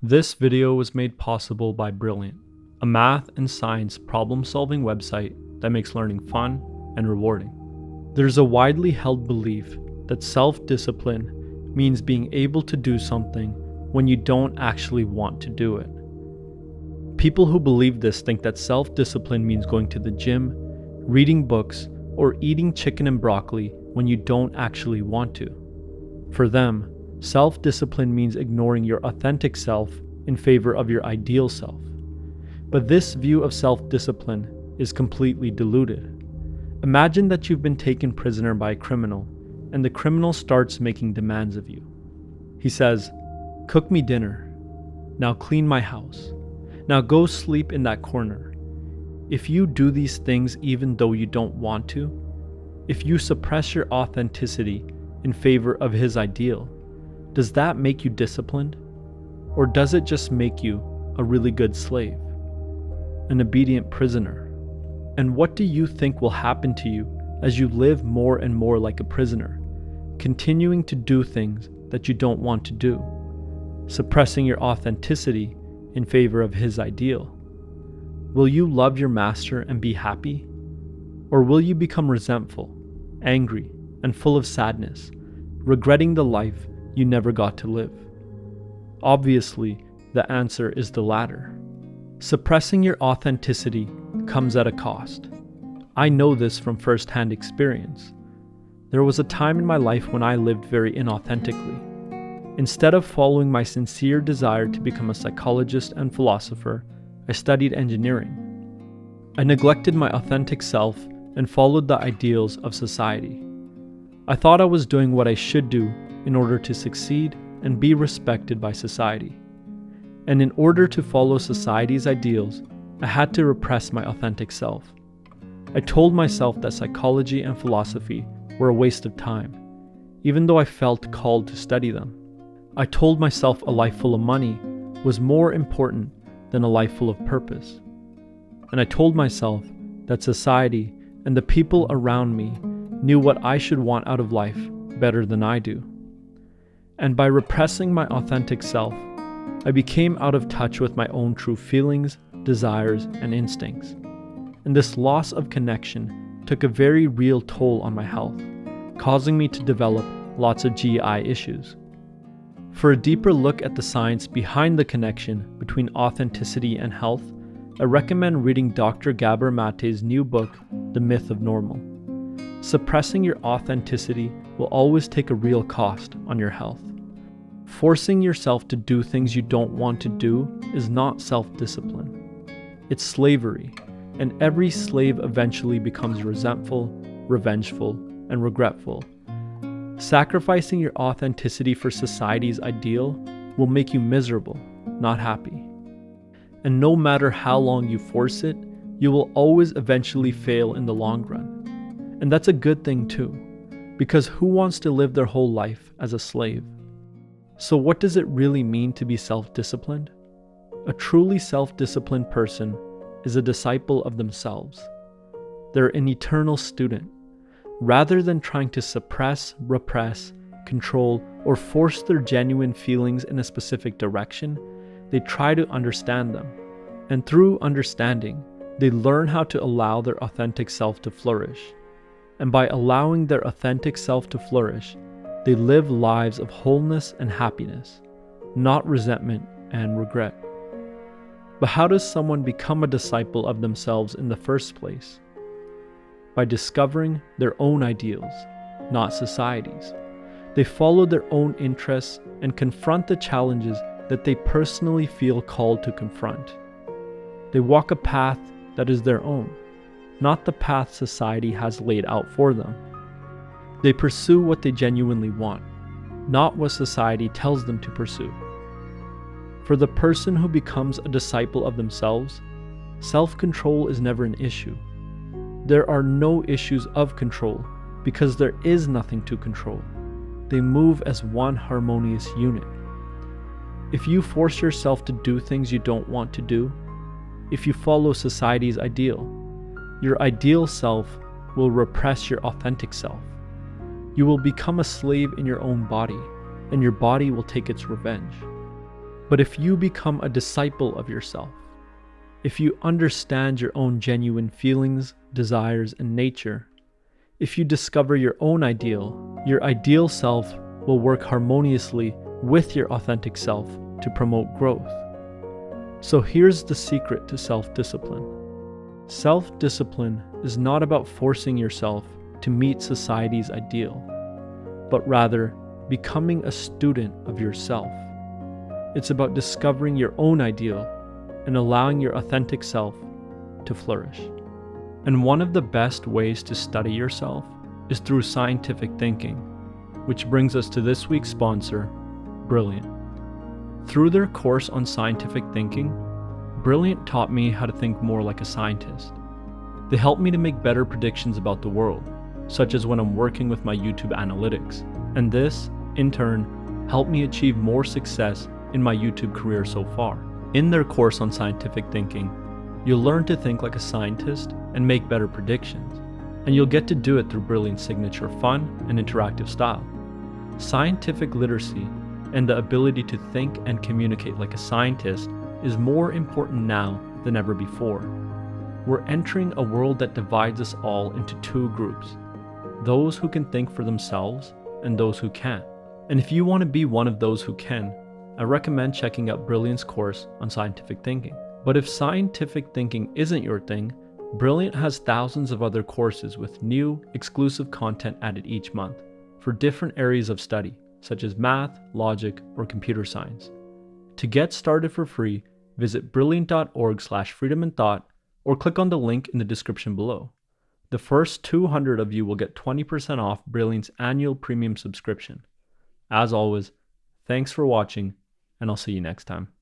This video was made possible by Brilliant, a math and science problem-solving website that makes learning fun and rewarding. There's a widely held belief that self-discipline means being able to do something when you don't actually want to do it. People who believe this think that self-discipline means going to the gym, reading books, or eating chicken and broccoli when you don't actually want to. For them, self-discipline means ignoring your authentic self in favor of your ideal self. But this view of self-discipline is completely deluded. Imagine that you've been taken prisoner by a criminal, and the criminal starts making demands of you. He says, "Cook me dinner. Now clean my house. Now go sleep in that corner." If you do these things even though you don't want to, if you suppress your authenticity in favor of his ideal, does that make you disciplined? Or does it just make you a really good slave? An obedient prisoner? And what do you think will happen to you as you live more and more like a prisoner, continuing to do things that you don't want to do, suppressing your authenticity in favor of his ideal? Will you love your master and be happy? Or will you become resentful, angry, and full of sadness, regretting the life you never got to live? Obviously, the answer is the latter. Suppressing your authenticity comes at a cost. I know this from first-hand experience. There was a time in my life when I lived very inauthentically. Instead of following my sincere desire to become a psychologist and philosopher, I studied engineering. I neglected my authentic self and followed the ideals of society. I thought I was doing what I should do in order to succeed and be respected by society. And in order to follow society's ideals, I had to repress my authentic self. I told myself that psychology and philosophy were a waste of time, even though I felt called to study them. I told myself a life full of money was more important than a life full of purpose. And I told myself that society and the people around me knew what I should want out of life better than I do. And by repressing my authentic self, I became out of touch with my own true feelings, desires, and instincts. And this loss of connection took a very real toll on my health, causing me to develop lots of GI issues. For a deeper look at the science behind the connection between authenticity and health, I recommend reading Dr. Gabor Mate's new book, The Myth of Normal. Suppressing your authenticity will always take a real cost on your health. Forcing yourself to do things you don't want to do is not self-discipline. It's slavery, and every slave eventually becomes resentful, revengeful, and regretful. Sacrificing your authenticity for society's ideal will make you miserable, not happy. And no matter how long you force it, you will always eventually fail in the long run. And that's a good thing too, because who wants to live their whole life as a slave? So what does it really mean to be self-disciplined? A truly self-disciplined person is a disciple of themselves. They're an eternal student. Rather than trying to suppress, repress, control, or force their genuine feelings in a specific direction, they try to understand them. And through understanding, they learn how to allow their authentic self to flourish. And by allowing their authentic self to flourish, they live lives of wholeness and happiness, not resentment and regret. But how does someone become a disciple of themselves in the first place? By discovering their own ideals, not society's. They follow their own interests and confront the challenges that they personally feel called to confront. They walk a path that is their own, not the path society has laid out for them. They pursue what they genuinely want, not what society tells them to pursue. For the person who becomes a disciple of themselves, self-control is never an issue. There are no issues of control because there is nothing to control. They move as one harmonious unit. If you force yourself to do things you don't want to do, if you follow society's ideal, your ideal self will repress your authentic self. You will become a slave in your own body, and your body will take its revenge. But if you become a disciple of yourself, if you understand your own genuine feelings, desires, and nature, if you discover your own ideal, your ideal self will work harmoniously with your authentic self to promote growth. So here's the secret to self-discipline. Self-discipline is not about forcing yourself to meet society's ideal, but rather becoming a student of yourself. It's about discovering your own ideal and allowing your authentic self to flourish. And one of the best ways to study yourself is through scientific thinking, which brings us to this week's sponsor, Brilliant. Through their course on scientific thinking, Brilliant taught me how to think more like a scientist. They helped me to make better predictions about the world, such as when I'm working with my YouTube analytics. And this, in turn, helped me achieve more success in my YouTube career so far. In their course on scientific thinking, you'll learn to think like a scientist and make better predictions. And you'll get to do it through Brilliant's signature fun and interactive style. Scientific literacy and the ability to think and communicate like a scientist is more important now than ever before. We're entering a world that divides us all into two groups: those who can think for themselves and those who can't. And if you want to be one of those who can, I recommend checking out Brilliant's course on scientific thinking. But if scientific thinking isn't your thing, Brilliant has thousands of other courses with new, exclusive content added each month for different areas of study, such as math, logic, or computer science. To get started for free, visit brilliant.org/freedominthought or click on the link in the description below. The first 200 of you will get 20% off Brilliant's annual premium subscription. As always, thanks for watching, and I'll see you next time.